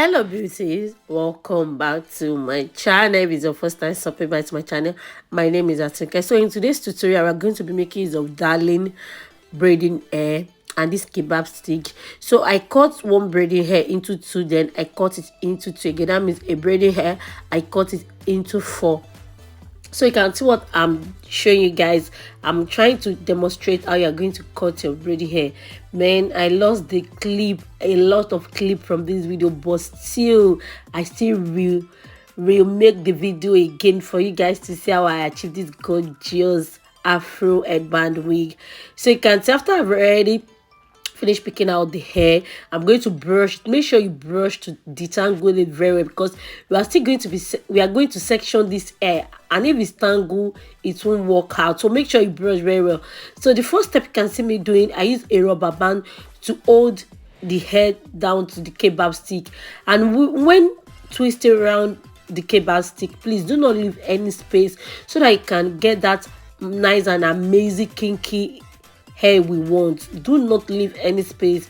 Hello beauties, welcome back to my channel. If it's your first time stopping by to my channel, my name is Atinke. So in today's tutorial we're going to be making use of darling braiding hair and this kebab stick. So I cut one braiding hair into two, then I cut it into two again. That means a braiding hair I cut it into four. So you can see what I'm showing you guys. I'm trying to demonstrate how you're going to cut your braiding hair. Man, I lost the clip, a lot of clip from this video, but still I still will make the video again for you guys to see how I achieved this gorgeous afro headband wig. So you can see after I've already finish picking out the hair, I'm going to brush. Make sure you brush to detangle it very well, because we are going to section this hair, and if it's tangled it won't work out. So make sure you brush very well. So the first step you can see me doing, I use a rubber band to hold the hair down to the kebab stick, and when twisting around the kebab stick, please do not leave any space so that you can get that nice and amazing kinky hair we want. Do not leave any space.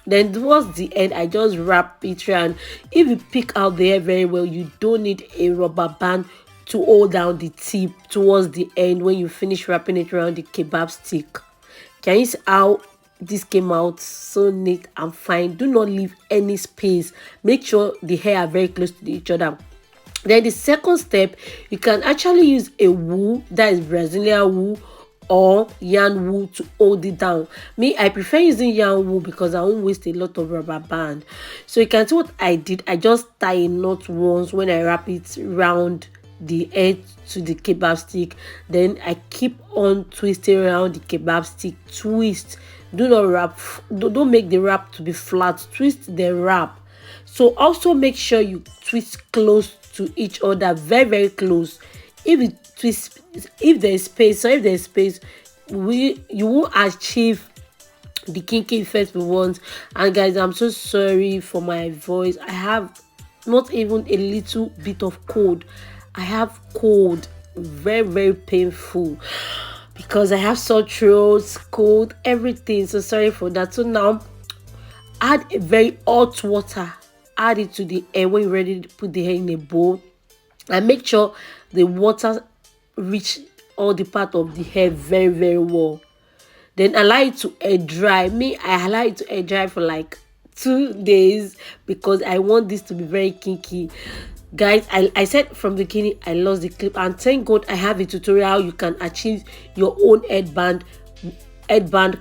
Then towards the end, I just wrap it around. If you pick out the hair very well, you don't need a rubber band to hold down the tip towards the end when you finish wrapping it around the kebab stick. Can you see how this came out so neat and fine? Do not leave any space. Make sure the hair are very close to each other. Then the second step, you can actually use a wool, that is Brazilian wool, or yarn wool to hold it down. Me, I prefer using yarn wool because I won't waste a lot of rubber band. So you can see what I did. I just tie a knot once when I wrap it around the edge to the kebab stick. Then I keep on twisting around the kebab stick. Twist. Do not wrap. Don't make the wrap to be flat. Twist the wrap. So also make sure you twist close to each other, very very close. If you twist, if there is space, you will achieve the kinky effect we want. And guys, I'm so sorry for my voice. I have not even a little bit of cold. I have cold, very very painful, because I have sore throat, cold, everything. So sorry for that. So now add a very hot water, add it to the hair when you're ready to put the hair in a bowl, and make sure the water reach all the part of the hair very very well. Then allow it to air dry. Me, I allow it to air dry for like 2 days because I want this to be very kinky. Guys, I said from the beginning I lost the clip, and thank God I have a tutorial how you can achieve your own headband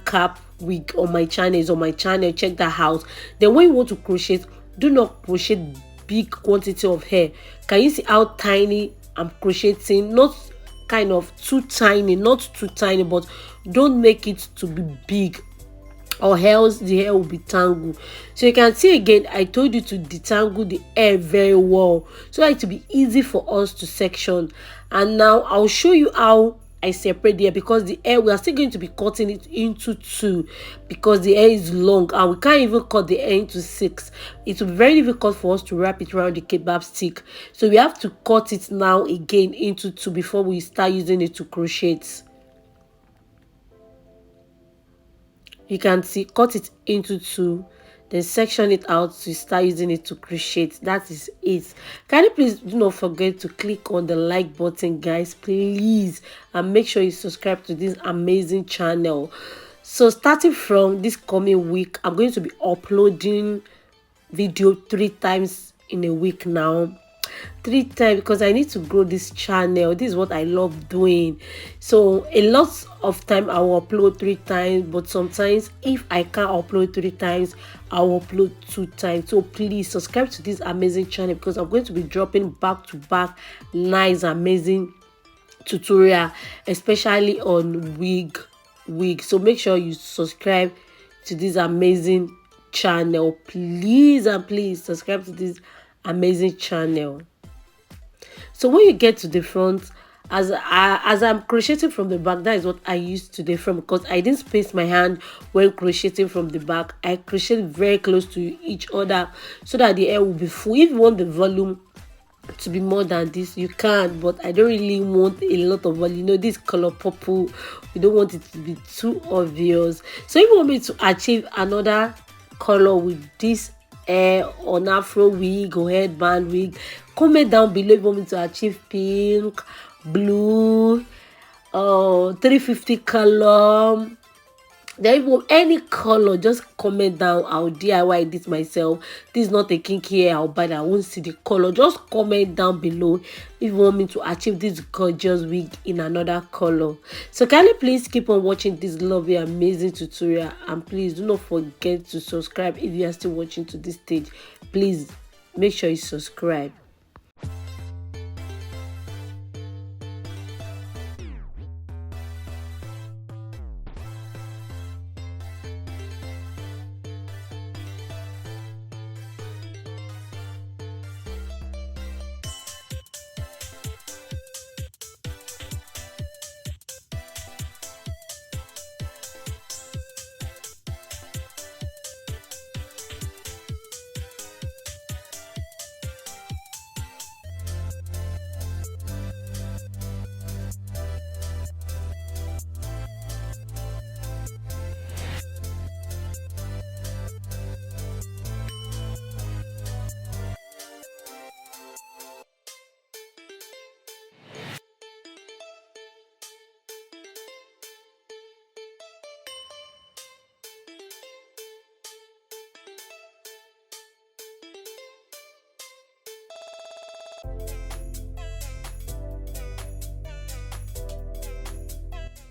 cap wig on my channel. Is on my channel, check that out. Then when you want to crochet, do not crochet big quantity of hair. Can you see how tiny I'm crocheting? Not kind of too tiny, not too tiny, but don't make it to be big, or else the hair will be tangled. So you can see again, I told you to detangle the hair very well so that it will be easy for us to section. And now I'll show you how I separate the hair, because the hair, we are still going to be cutting it into two because the hair is long and we can't even cut the hair into 6. It will be very difficult for us to wrap it around the kebab stick. So we have to cut it now again into 2 before we start using it to crochet. You can see, cut it into 2, then section it out to start using it to crochet. That is it. Can you please do not forget to click on the like button, guys, please, and make sure you subscribe to this amazing channel. So starting from this coming week, I'm going to be uploading video 3 times in a week now. 3 times, because I need to grow this channel. This is what I love doing. So a lot of time I will upload 3 times, but sometimes if I can't upload 3 times, I will upload 2 times. So please subscribe to this amazing channel, because I'm going to be dropping back to back nice amazing tutorial, especially on wig. So make sure you subscribe to this amazing channel, please, and please subscribe to this amazing channel. So when you get to the front, as I'm crocheting from the back, that is what I used to the front, because I didn't space my hand when crocheting from the back. I crochet very close to each other so that the hair will be full. If you want the volume to be more than this, you can, but I don't really want a lot of volume. You know, this color purple, we don't want it to be too obvious. So if you want me to achieve another color with this hair on afro wig or headband wig. Comment down below if you want me to achieve pink, blue, 350 color. Then if any color, just comment down. I'll DIY this myself. This is not a kinky hair, I'll buy that. I won't see the color. Just comment down below if you want me to achieve this gorgeous wig in another color. So kindly please keep on watching this lovely amazing tutorial, and please do not forget to subscribe if you are still watching to this stage. Please make sure you subscribe.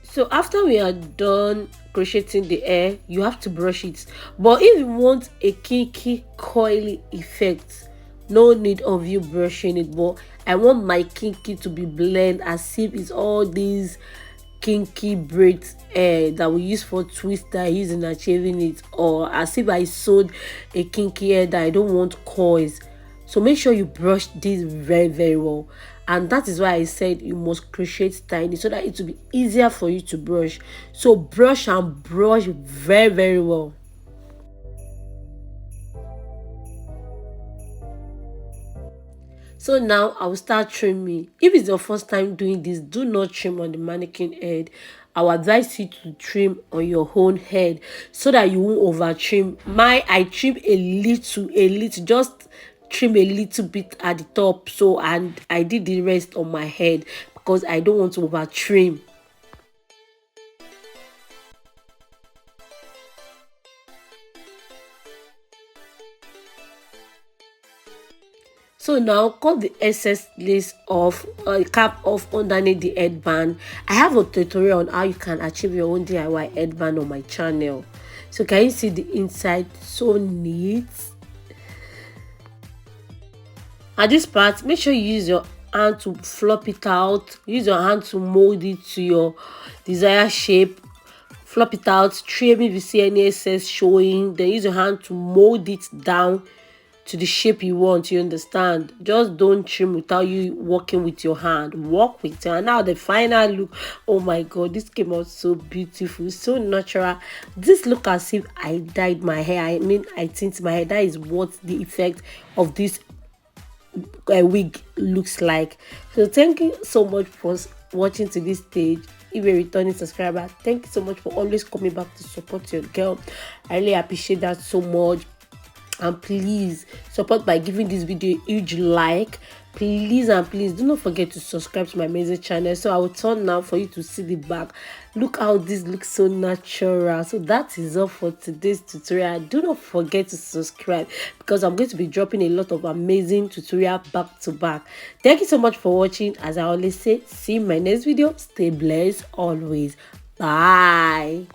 So after we are done crocheting the hair, you have to brush it. But if you want a kinky coily effect, no need of you brushing it. But I want my kinky to be blend as if it's all these kinky braids that we use for twist that I use in achieving it, or as if I sewed a kinky hair that I don't want coils. So make sure you brush this very well, and that is why I said you must crochet tiny so that it will be easier for you to brush. So brush and brush very well. So now I will start trimming. If it's your first time doing this, do not trim on the mannequin head. I will advise you to trim on your own head so that you won't over trim. I trim a little, just trim a little bit at the top. So, and I did the rest on my head because I don't want to over trim. So now cut the excess lace off, cap off underneath the headband. I have a tutorial on how you can achieve your own DIY headband on my channel. So can you see the inside? So neat. At this part, make sure you use your hand to flop it out. Use your hand to mold it to your desired shape. Flop it out, trim if you see any excess showing. Then use your hand to mold it down to the shape you want. You understand? Just don't trim without you working with your hand. Work with it. And now the final look. Oh my god, this came out so beautiful, so natural. This look as if I dyed my hair. I mean, I tinted my hair. That is what the effect of this wig looks like. So thank you so much for watching to this stage. If you're a returning subscriber, thank you so much for always coming back to support your girl. I really appreciate that so much. And please support by giving this video a huge like. Please and please do not forget to subscribe to my amazing channel. So I will turn now for you to see the back. Look how this looks so natural. So that is all for today's tutorial. Do not forget to subscribe because I'm going to be dropping a lot of amazing tutorial back to back. Thank you so much for watching. As I always say, see you in my next video. Stay blessed always. Bye.